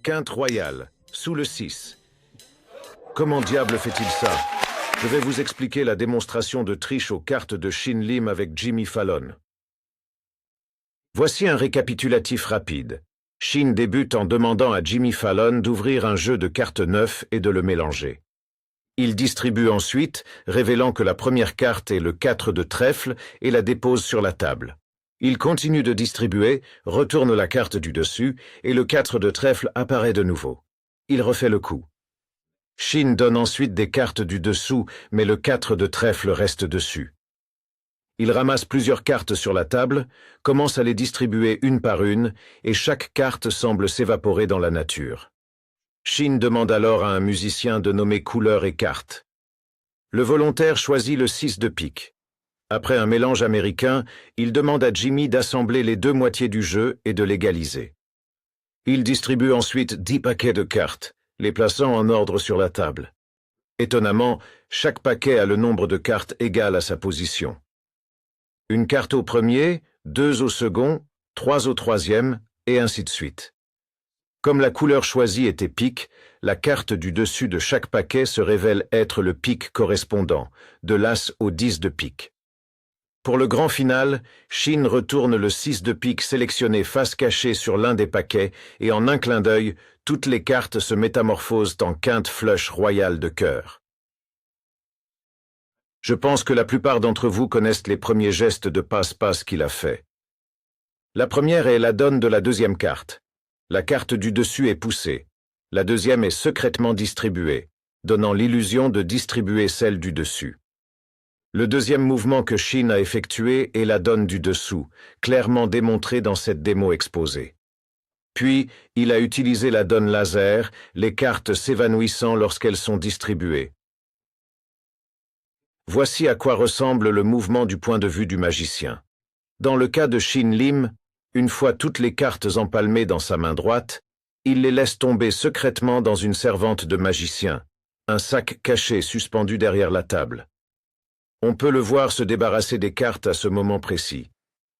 Quinte royale, sous le 6. Comment diable fait-il ça? Je vais vous expliquer la démonstration de triche aux cartes de Shin Lim avec Jimmy Fallon. Voici un récapitulatif rapide. Shin débute en demandant à Jimmy Fallon d'ouvrir un jeu de cartes 9 et de le mélanger. Il distribue ensuite, révélant que la première carte est le 4 de trèfle et la dépose sur la table. Il continue de distribuer, retourne la carte du dessus et le 4 de trèfle apparaît de nouveau. Il refait le coup. Shin donne ensuite des cartes du dessous, mais le 4 de trèfle reste dessus. Il ramasse plusieurs cartes sur la table, commence à les distribuer une par une, et chaque carte semble s'évaporer dans la nature. Shin demande alors à un musicien de nommer couleur et carte. Le volontaire choisit le 6 de pique. Après un mélange américain, il demande à Jimmy d'assembler les deux moitiés du jeu et de l'égaliser. Il distribue ensuite 10 paquets de cartes, les plaçant en ordre sur la table. Étonnamment, chaque paquet a le nombre de cartes égal à sa position. Une carte au premier, 2 au second, 3 au troisième, et ainsi de suite. Comme la couleur choisie était pique, la carte du dessus de chaque paquet se révèle être le pique correspondant, de l'as au 10 de pique. Pour le grand final, Shin retourne le 6 de pique sélectionné face cachée sur l'un des paquets et en un clin d'œil, toutes les cartes se métamorphosent en quinte flush royale de cœur. Je pense que la plupart d'entre vous connaissent les premiers gestes de passe-passe qu'il a fait. La première est la donne de la deuxième carte. La carte du dessus est poussée. La deuxième est secrètement distribuée, donnant l'illusion de distribuer celle du dessus. Le deuxième mouvement que Shin a effectué est la donne du dessous, clairement démontrée dans cette démo exposée. Puis, il a utilisé la donne laser, les cartes s'évanouissant lorsqu'elles sont distribuées. Voici à quoi ressemble le mouvement du point de vue du magicien. Dans le cas de Shin Lim, une fois toutes les cartes empalmées dans sa main droite, il les laisse tomber secrètement dans une servante de magicien, un sac caché suspendu derrière la table. On peut le voir se débarrasser des cartes à ce moment précis.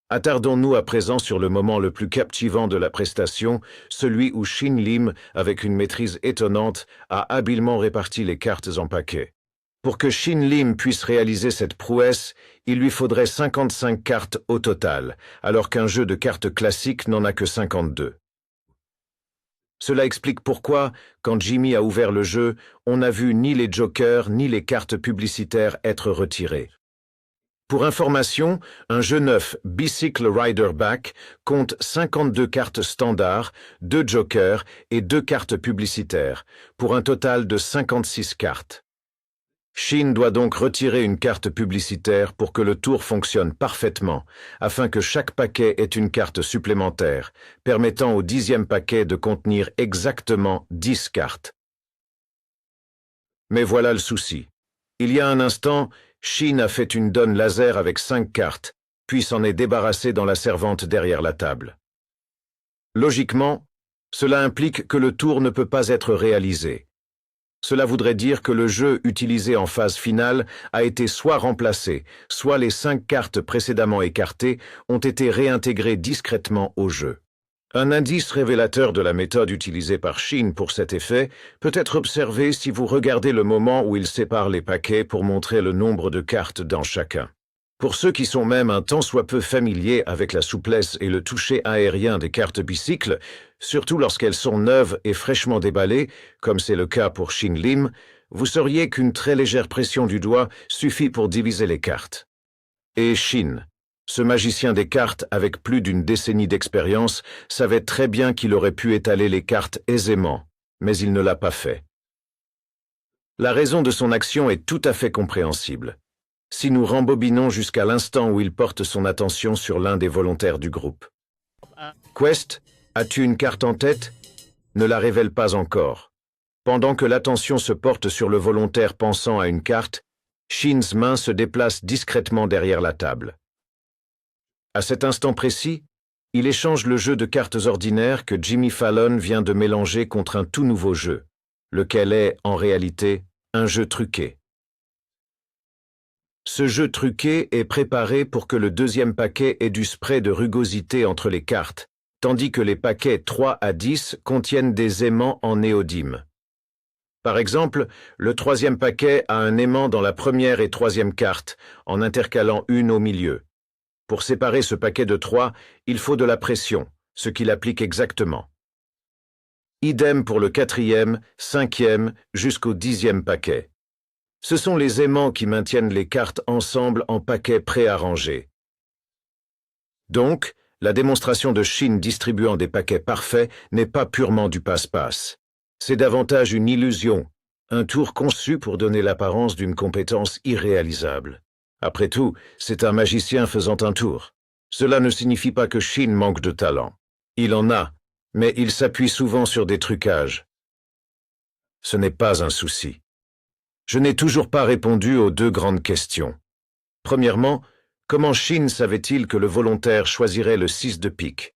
Attardons-nous à présent sur le moment le plus captivant de la prestation, celui où Shin Lim, avec une maîtrise étonnante, a habilement réparti les cartes en paquets. Pour que Shin Lim puisse réaliser cette prouesse, il lui faudrait 55 cartes au total, alors qu'un jeu de cartes classique n'en a que 52. Cela explique pourquoi, quand Jimmy a ouvert le jeu, on n'a vu ni les jokers ni les cartes publicitaires être retirées. Pour information, un jeu neuf Bicycle Rider Back compte 52 cartes standards, 2 jokers et 2 cartes publicitaires, pour un total de 56 cartes. Shin doit donc retirer une carte publicitaire pour que le tour fonctionne parfaitement, afin que chaque paquet ait une carte supplémentaire, permettant au 10e paquet de contenir exactement 10 cartes. Mais voilà le souci. Il y a un instant, Shin a fait une donne laser avec 5 cartes, puis s'en est débarrassé dans la servante derrière la table. Logiquement, cela implique que le tour ne peut pas être réalisé. Cela voudrait dire que le jeu utilisé en phase finale a été soit remplacé, soit les 5 cartes précédemment écartées ont été réintégrées discrètement au jeu. Un indice révélateur de la méthode utilisée par Shin pour cet effet peut être observé si vous regardez le moment où il sépare les paquets pour montrer le nombre de cartes dans chacun. Pour ceux qui sont même un tant soit peu familiers avec la souplesse et le toucher aérien des cartes bicycles, surtout lorsqu'elles sont neuves et fraîchement déballées, comme c'est le cas pour Shin Lim, vous sauriez qu'une très légère pression du doigt suffit pour diviser les cartes. Et Shin, ce magicien des cartes avec plus d'une décennie d'expérience, savait très bien qu'il aurait pu étaler les cartes aisément, mais il ne l'a pas fait. La raison de son action est tout à fait compréhensible. Si nous rembobinons jusqu'à l'instant où il porte son attention sur l'un des volontaires du groupe. Quest, as-tu une carte en tête? Ne la révèle pas encore. Pendant que l'attention se porte sur le volontaire pensant à une carte, Shin's main se déplace discrètement derrière la table. À cet instant précis, il échange le jeu de cartes ordinaires que Jimmy Fallon vient de mélanger contre un tout nouveau jeu, lequel est, en réalité, un jeu truqué. Ce jeu truqué est préparé pour que le deuxième paquet ait du spray de rugosité entre les cartes, tandis que les paquets 3 à 10 contiennent des aimants en néodyme. Par exemple, le troisième paquet a un aimant dans la première et troisième carte, en intercalant une au milieu. Pour séparer ce paquet de 3, il faut de la pression, ce qu'il applique exactement. Idem pour le quatrième, cinquième, jusqu'au 10e paquet. Ce sont les aimants qui maintiennent les cartes ensemble en paquets préarrangés. Donc, la démonstration de Shin distribuant des paquets parfaits n'est pas purement du passe-passe. C'est davantage une illusion, un tour conçu pour donner l'apparence d'une compétence irréalisable. Après tout, c'est un magicien faisant un tour. Cela ne signifie pas que Shin manque de talent. Il en a, mais il s'appuie souvent sur des trucages. Ce n'est pas un souci. Je n'ai toujours pas répondu aux deux grandes questions. Premièrement, comment Shin savait-il que le volontaire choisirait le 6 de pique?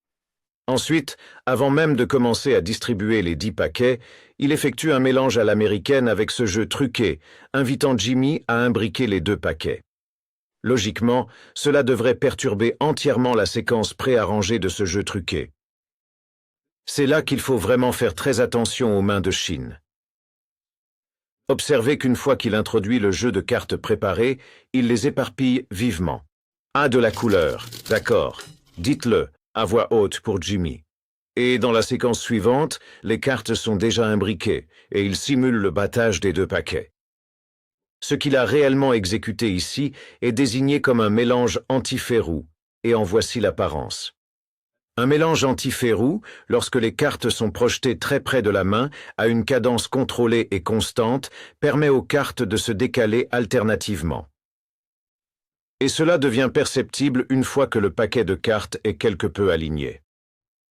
Ensuite, avant même de commencer à distribuer les 10 paquets, il effectue un mélange à l'américaine avec ce jeu truqué, invitant Jimmy à imbriquer les 2 paquets. Logiquement, cela devrait perturber entièrement la séquence préarrangée de ce jeu truqué. C'est là qu'il faut vraiment faire très attention aux mains de Shin. Observez qu'une fois qu'il introduit le jeu de cartes préparées, il les éparpille vivement. A de la couleur, d'accord, dites-le, à voix haute pour Jimmy. Et dans la séquence suivante, les cartes sont déjà imbriquées, et il simule le battage des 2 paquets. Ce qu'il a réellement exécuté ici est désigné comme un mélange anti-Férou, et en voici l'apparence. Un mélange anti-Férou, lorsque les cartes sont projetées très près de la main, à une cadence contrôlée et constante, permet aux cartes de se décaler alternativement. Et cela devient perceptible une fois que le paquet de cartes est quelque peu aligné.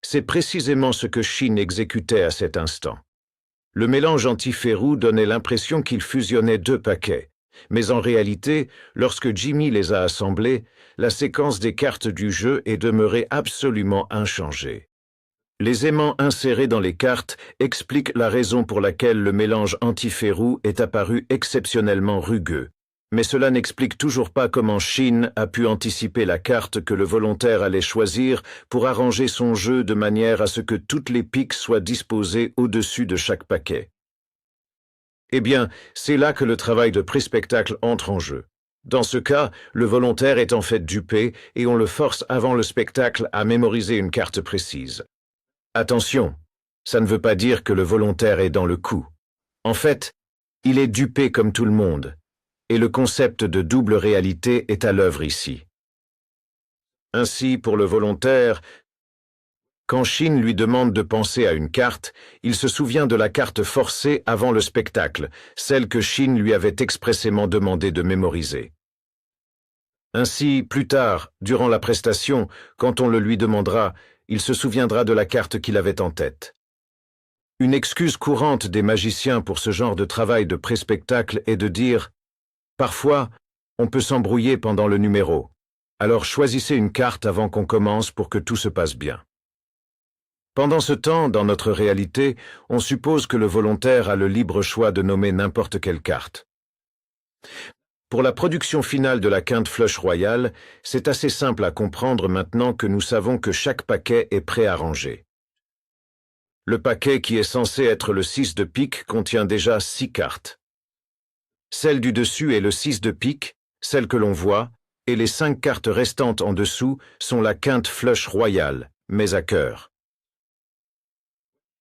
C'est précisément ce que Shin exécutait à cet instant. Le mélange anti-Férou donnait l'impression qu'il fusionnait 2 paquets, mais en réalité, lorsque Jimmy les a assemblés, la séquence des cartes du jeu est demeurée absolument inchangée. Les aimants insérés dans les cartes expliquent la raison pour laquelle le mélange anti-Férou est apparu exceptionnellement rugueux. Mais cela n'explique toujours pas comment Shin a pu anticiper la carte que le volontaire allait choisir pour arranger son jeu de manière à ce que toutes les piques soient disposées au-dessus de chaque paquet. Eh bien, c'est là que le travail de pré-spectacle entre en jeu. Dans ce cas, le volontaire est en fait dupé et on le force avant le spectacle à mémoriser une carte précise. Attention, ça ne veut pas dire que le volontaire est dans le coup. En fait, il est dupé comme tout le monde. Et le concept de double réalité est à l'œuvre ici. Ainsi, pour le volontaire, quand Shin lui demande de penser à une carte, il se souvient de la carte forcée avant le spectacle, celle que Shin lui avait expressément demandé de mémoriser. Ainsi, plus tard, durant la prestation, quand on le lui demandera, il se souviendra de la carte qu'il avait en tête. Une excuse courante des magiciens pour ce genre de travail de pré-spectacle est de dire « Parfois, on peut s'embrouiller pendant le numéro, alors choisissez une carte avant qu'on commence pour que tout se passe bien. » Pendant ce temps, dans notre réalité, on suppose que le volontaire a le libre choix de nommer n'importe quelle carte. Pour la production finale de la quinte flush royale, c'est assez simple à comprendre maintenant que nous savons que chaque paquet est préarrangé. Le paquet qui est censé être le 6 de pique contient déjà 6 cartes. Celle du dessus est le 6 de pique, celle que l'on voit, et les 5 cartes restantes en dessous sont la quinte flush royale, mais à cœur.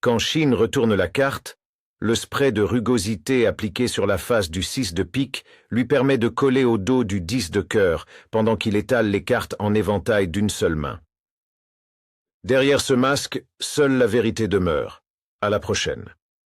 Quand Shin retourne la carte, le spray de rugosité appliqué sur la face du 6 de pique lui permet de coller au dos du 10 de cœur pendant qu'il étale les cartes en éventail d'une seule main. Derrière ce masque, seule la vérité demeure. À la prochaine.